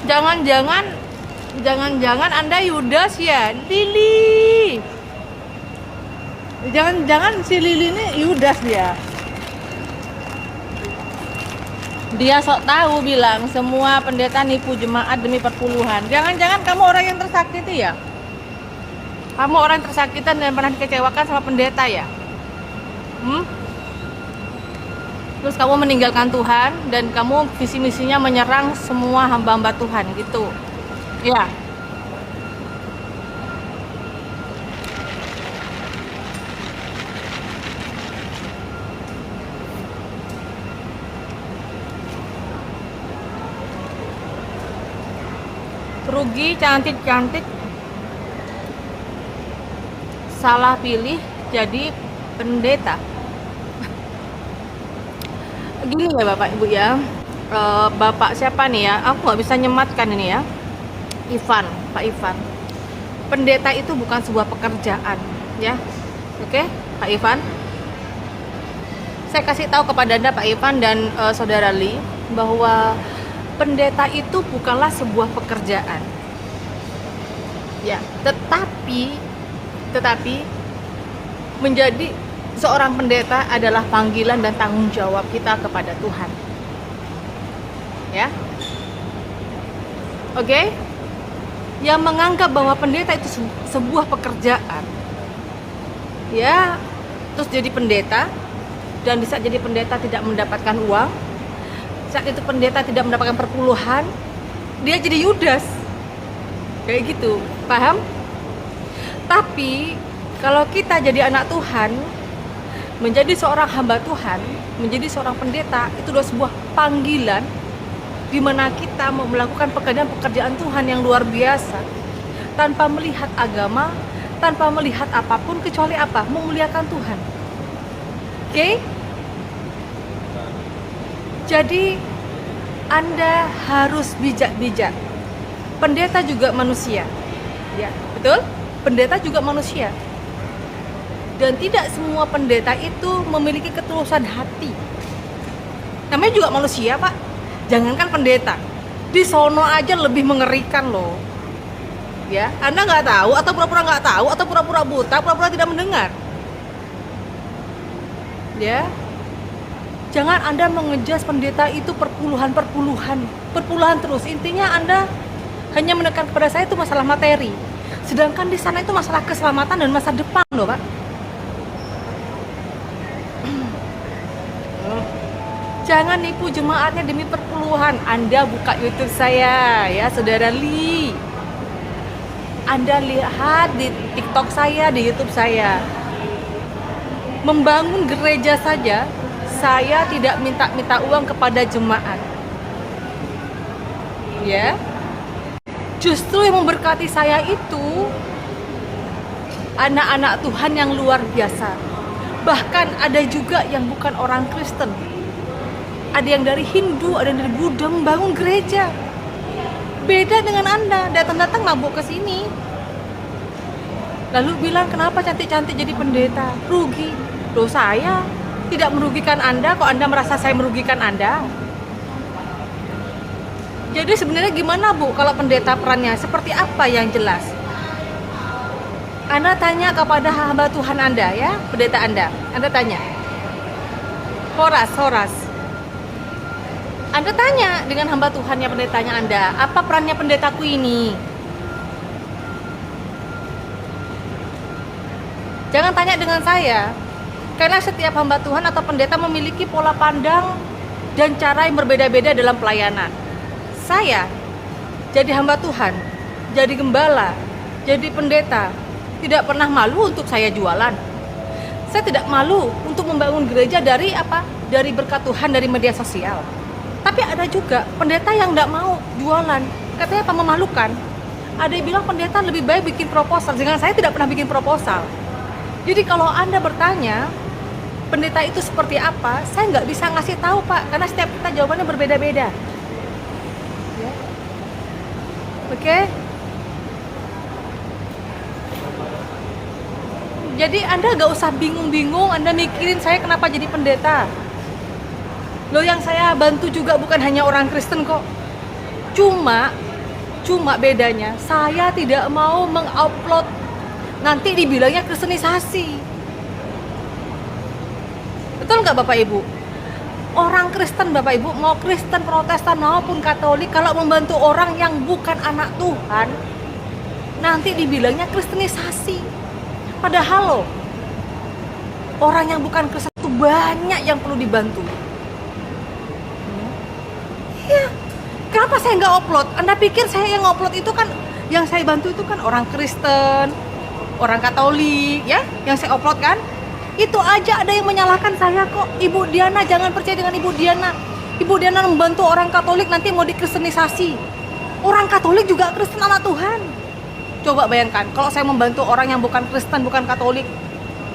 Jangan-jangan, jangan-jangan Anda Yudas ya, Lili. Jangan-jangan si Lili ini Yudas dia. Dia sok tahu bilang semua pendeta nipu jemaat demi perpuluhan. Jangan-jangan kamu orang yang tersakiti ya? Kamu orang yang tersakitan dan pernah dikecewakan sama pendeta ya? Terus kamu meninggalkan Tuhan dan kamu visi misinya menyerang semua hamba-hamba Tuhan gitu. Ya. Rugi cantik-cantik, salah pilih jadi pendeta. Gini ya Bapak Ibu ya, Bapak siapa nih ya, aku nggak bisa nyematkan ini ya, Pak Ivan. Pendeta itu bukan sebuah pekerjaan ya, oke Pak Ivan. Saya kasih tahu kepada Anda Pak Ivan dan Saudara Li bahwa pendeta itu bukanlah sebuah pekerjaan ya, tetapi menjadi seorang pendeta adalah panggilan dan tanggung jawab kita kepada Tuhan ya. Oke? Yang menganggap bahwa pendeta itu sebuah pekerjaan ya, terus jadi pendeta, dan di saat jadi pendeta tidak mendapatkan uang, saat itu pendeta tidak mendapatkan perpuluhan, dia jadi Yudas kayak gitu, paham? Tapi kalau kita jadi anak Tuhan, menjadi seorang hamba Tuhan, menjadi seorang pendeta, itu adalah sebuah panggilan di mana kita mau melakukan pekerjaan Tuhan yang luar biasa tanpa melihat agama, tanpa melihat apapun kecuali apa? Memuliakan Tuhan. Oke? Jadi Anda harus bijak-bijak. Pendeta juga manusia. Ya, betul? Pendeta juga manusia. Dan tidak semua pendeta itu memiliki ketulusan hati. Namanya juga manusia, Pak. Jangankan pendeta. Di sono aja lebih mengerikan loh. Ya, Anda nggak tahu atau pura-pura nggak tahu atau pura-pura buta, pura-pura tidak mendengar. Ya. Jangan Anda mengejas pendeta itu perpuluhan terus. Intinya Anda hanya menekan kepada saya itu masalah materi. Sedangkan di sana itu masalah keselamatan dan masa depan loh, Pak. Jangan nipu jemaatnya demi perpuluhan. Anda buka YouTube saya ya, Saudara Li. Anda lihat di TikTok saya, di YouTube saya. Membangun gereja saja saya tidak minta uang kepada jemaat. Ya. Justru yang memberkati saya itu anak-anak Tuhan yang luar biasa. Bahkan ada juga yang bukan orang Kristen. Ada yang dari Hindu, ada yang dari Buddha membangun gereja. Beda dengan Anda, datang-datang mabuk ke sini. Lalu bilang kenapa cantik-cantik jadi pendeta? Rugi. Loh, saya tidak merugikan Anda, kok Anda merasa saya merugikan Anda? Jadi sebenarnya gimana Bu kalau pendeta perannya? Seperti apa yang jelas? Anda tanya kepada hamba Tuhan Anda ya, pendeta Anda. Anda tanya. Horas. Anda tanya dengan hamba Tuhan yang pendetanya Anda, apa perannya pendetaku ini? Jangan tanya dengan saya. Karena setiap hamba Tuhan atau pendeta memiliki pola pandang dan cara yang berbeda-beda dalam pelayanan. Saya jadi hamba Tuhan, jadi gembala, jadi pendeta, tidak pernah malu untuk saya jualan. Saya tidak malu untuk membangun gereja dari apa? Dari berkat Tuhan, dari media sosial. Tapi ada juga pendeta yang tidak mau jualan. Katanya apa? Memalukan. Ada yang bilang pendeta lebih baik bikin proposal. Dengan saya tidak pernah bikin proposal. Jadi kalau Anda bertanya pendeta itu seperti apa, saya nggak bisa ngasih tahu Pak, karena setiap kita jawabannya berbeda-beda. Ya. Oke? Jadi Anda nggak usah bingung-bingung, Anda mikirin saya kenapa jadi pendeta. Loh, yang saya bantu juga bukan hanya orang Kristen kok. Cuma Cuma bedanya saya tidak mau mengupload, nanti dibilangnya kristenisasi. Betul nggak Bapak Ibu? Orang Kristen Bapak Ibu, mau Kristen, Protestan maupun Katolik, kalau membantu orang yang bukan anak Tuhan, nanti dibilangnya kristenisasi. Padahal loh, orang yang bukan Kristen itu banyak yang perlu dibantu. Ya, kenapa saya nggak upload? Anda pikir saya yang upload itu kan, yang saya bantu itu kan orang Kristen, orang Katolik, ya, yang saya upload kan? Itu aja ada yang menyalahkan saya kok. Ibu Diana, jangan percaya dengan Ibu Diana. Ibu Diana membantu orang Katolik nanti mau dikristenisasi. Orang Katolik juga Kristen anak Tuhan. Coba bayangkan, kalau saya membantu orang yang bukan Kristen, bukan Katolik,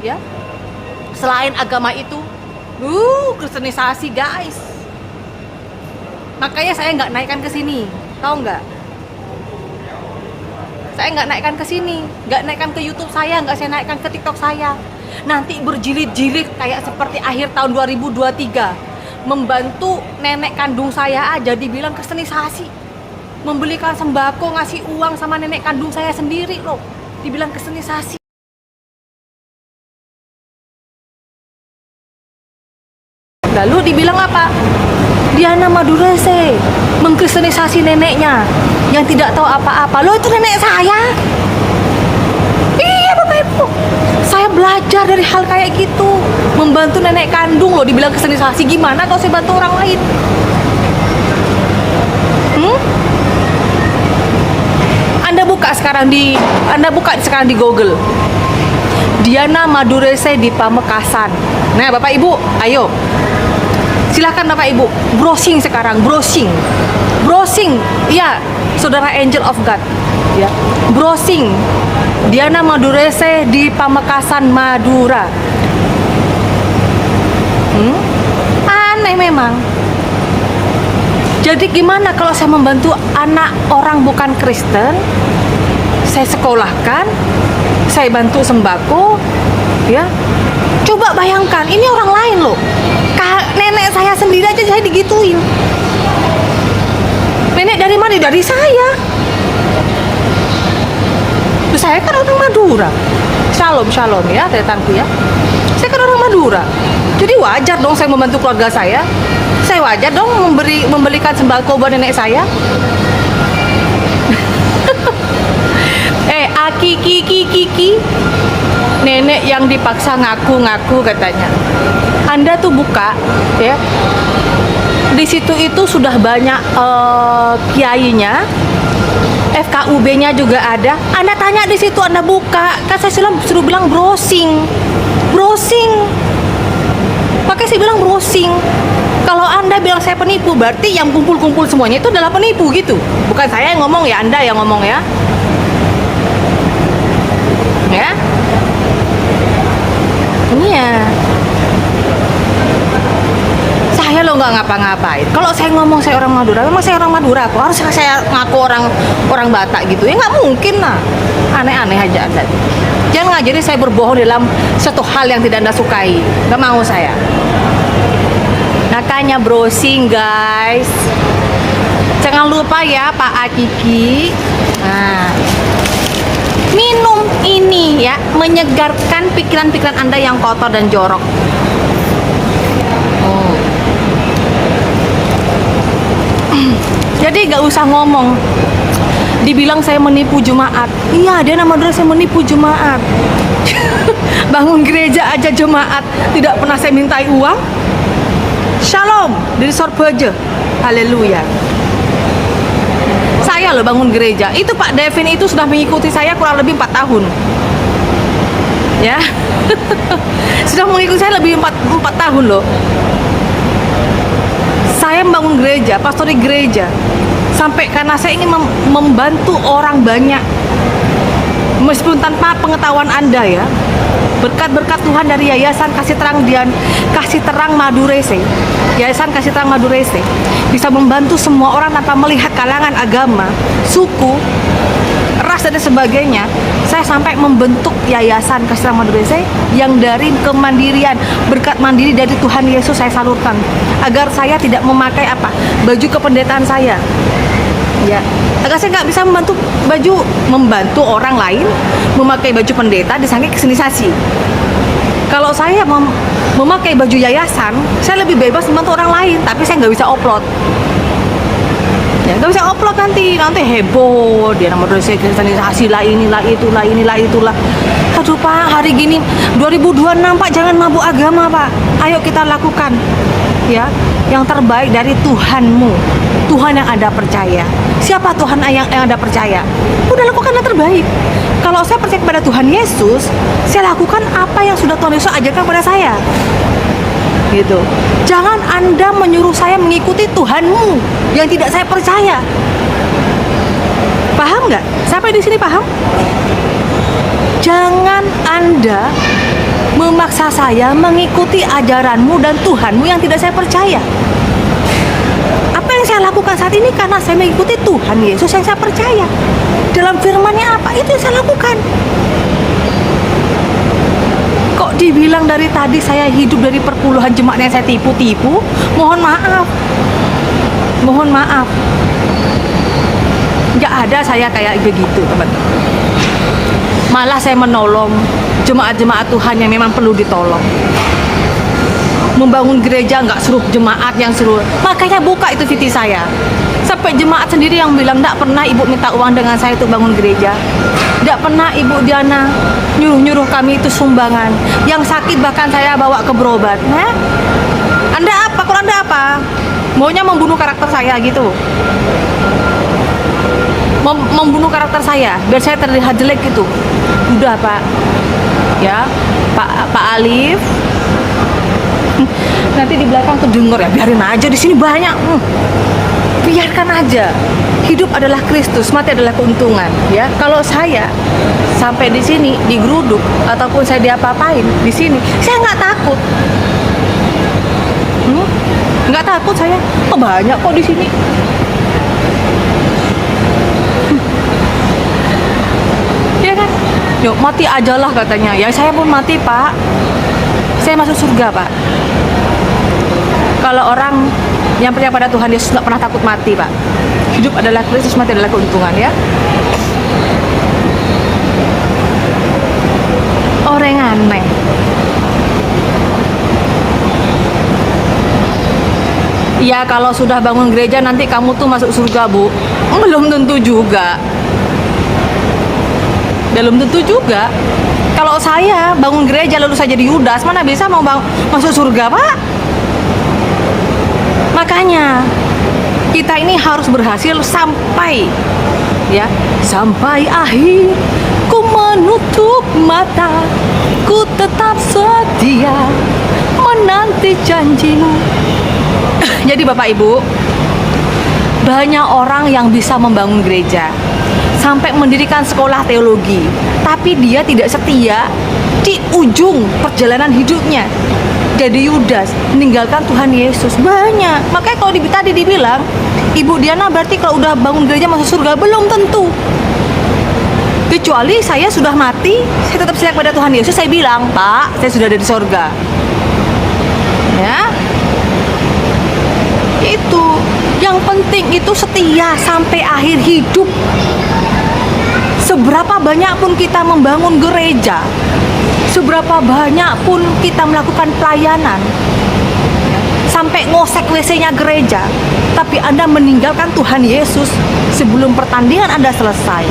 ya, selain agama itu, kristenisasi guys. Makanya saya nggak naikkan ke sini, tahu nggak? Saya nggak naikkan ke sini, nggak naikkan ke YouTube saya, nggak saya naikkan ke TikTok saya. Nanti berjilid-jilid kayak seperti akhir tahun 2023, membantu nenek kandung saya aja dibilang kristenisasi, membelikan sembako, ngasih uang sama nenek kandung saya sendiri loh, dibilang kristenisasi. Lalu dibilang apa? Diana Madurese mengkristenisasi neneknya yang tidak tahu apa-apa. Loh, itu nenek saya. Iya Bapak Ibu, saya belajar dari hal kayak gitu, membantu nenek kandung loh dibilang kristenisasi. Gimana kalau saya bantu orang lain? Anda buka sekarang di Google, Diana Madurese di Pamekasan. Nah Bapak Ibu, ayo silahkan Bapak Ibu browsing sekarang, browsing, iya Saudara Angel of God, ya, browsing Diana Madurese di Pamekasan, Madura. Aneh memang. Jadi gimana kalau saya membantu anak orang bukan Kristen, saya sekolahkan, saya bantu sembako, ya. Coba bayangkan, ini orang lain loh. Nenek saya sendiri aja saya digituin. Nenek dari mana? Dari saya. Saya kan orang Madura. Shalom ya, tetanku ya. Saya kan orang Madura. Jadi wajar dong saya membantu keluarga saya. Saya wajar dong membelikan sembako buat nenek saya. Kiki. Nenek yang dipaksa ngaku-ngaku katanya. Anda tuh buka ya. Di situ itu sudah banyak kiainya. FKUB-nya juga ada. Anda tanya di situ, Anda buka. Kan saya suruh bilang browsing. Makanya saya bilang browsing. Kalau Anda bilang saya penipu, berarti yang kumpul-kumpul semuanya itu adalah penipu gitu. Bukan saya yang ngomong ya, Anda yang ngomong ya. Ya. Iya. Saya lo nggak ngapa-ngapain. Kalau saya ngomong saya orang Madura, memang saya orang Madura. Kok harus saya ngaku orang Batak gitu? Ya nggak mungkin lah. Aneh-aneh aja Anda. Jangan ngajari saya berbohong dalam satu hal yang tidak Anda sukai. Nggak mau saya. Makanya browsing guys. Jangan lupa ya Pak Akiki. Nah, minum ini ya, menyegarkan pikiran-pikiran Anda yang kotor dan jorok. Jadi gak usah ngomong. Dibilang saya menipu jemaat. Iya, dia nama saya menipu jemaat. Bangun gereja aja jemaat tidak pernah saya mintai uang. Shalom dari Sorbaja. Haleluya. Saya loh bangun gereja. Itu Pak Devin itu sudah mengikuti saya kurang lebih 4 tahun. Ya. Sudah mengikuti saya lebih 4 tahun loh. Saya membangun gereja, pastori gereja, sampai karena saya ingin membantu orang banyak, meskipun tanpa pengetahuan Anda ya. Berkat-berkat Tuhan dari Yayasan Kasih Terang Madurese, Yayasan Kasih Terang Madurese bisa membantu semua orang tanpa melihat kalangan agama, suku, ras dan sebagainya. Saya sampai membentuk Yayasan Kasih Terang Madurese yang dari kemandirian, berkat mandiri dari Tuhan Yesus saya salurkan, agar saya tidak memakai baju kependetaan saya. Ya, Saya nggak bisa membantu orang lain memakai baju pendeta disangka kesenisasi. Kalau saya memakai baju yayasan, saya lebih bebas membantu orang lain, tapi saya nggak bisa upload. Ya, nggak bisa upload nanti heboh, dia nama organisasi lah, inilah itulah. Aduh Pak, hari gini 2026 Pak, jangan mabuk agama Pak. Ayo kita lakukan ya yang terbaik dari Tuhanmu, Tuhan yang Anda percaya. Siapa Tuhan yang Anda percaya? Udah lakukan yang terbaik. Kalau saya percaya kepada Tuhan Yesus, saya lakukan apa yang sudah Tuhan Yesus ajarkan kepada saya. Gitu. Jangan Anda menyuruh saya mengikuti Tuhanmu yang tidak saya percaya. Paham nggak? Sampai di sini paham? Jangan Anda memaksa saya mengikuti ajaranmu dan Tuhanmu yang tidak saya percaya. Apa yang saya lakukan saat ini karena saya mengikuti Tuhan Yesus yang saya percaya. Dalam firman-Nya apa, itu yang saya lakukan. Kok dibilang dari tadi saya hidup dari perpuluhan jemaat yang saya tipu-tipu? Mohon maaf. Nggak ada saya kayak begitu, teman-teman. Malah saya menolong jemaat-jemaat Tuhan yang memang perlu ditolong. Membangun gereja nggak suruh jemaat yang suruh. Makanya buka itu VT saya. Sampai jemaat sendiri yang bilang, nggak pernah ibu minta uang dengan saya untuk bangun gereja. Nggak pernah ibu Diana nyuruh kami itu sumbangan. Yang sakit bahkan saya bawa ke berobat. Nah, Anda apa? Kalau Anda apa? Maunya membunuh karakter saya gitu. Membunuh karakter saya biar saya terlihat jelek gitu. Udah Pak, ya Pak Alif, nanti di belakang tuh denger ya, biarin aja, di sini banyak, biarkan aja. Hidup adalah Kristus, mati adalah keuntungan, ya. Kalau saya sampai di sini digeruduk ataupun saya diapa-apain di sini, saya nggak takut, nggak takut saya. Oh, banyak kok di sini. Ya kan? Yuk mati aja lah katanya. Ya saya pun mati Pak. Saya masuk surga Pak. Kalau orang yang percaya pada Tuhan Yesus nggak pernah takut mati Pak. Hidup adalah Kristus, mati adalah keuntungan ya. Orang aneh. Ya kalau sudah bangun gereja nanti kamu tuh masuk surga Bu. Belum tentu juga. Belum tentu juga. Kalau saya bangun gereja lalu saya jadi Yudas, mana bisa mau masuk surga Pak? Makanya kita ini harus berhasil sampai akhir. Ku menutup mata, ku tetap setia menanti janjimu. Jadi Bapak Ibu, banyak orang yang bisa membangun gereja sampai mendirikan sekolah teologi, tapi dia tidak setia di ujung perjalanan hidupnya. Jadi Yudas, meninggalkan Tuhan Yesus. Banyak. Makanya kalau tadi dibilang, Ibu Diana berarti kalau udah bangun gereja masuk surga, belum tentu. Kecuali saya sudah mati, saya tetap setia pada Tuhan Yesus, saya bilang, Pak, saya sudah ada di surga. Ya. Itu. Yang penting itu setia sampai akhir hidup. Seberapa banyak pun kita membangun gereja, seberapa banyak pun kita melakukan pelayanan, sampai ngosek WC-nya gereja, tapi Anda meninggalkan Tuhan Yesus sebelum pertandingan Anda selesai,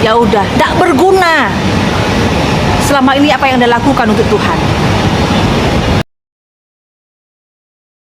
ya udah, tidak berguna. Selama ini apa yang Anda lakukan untuk Tuhan?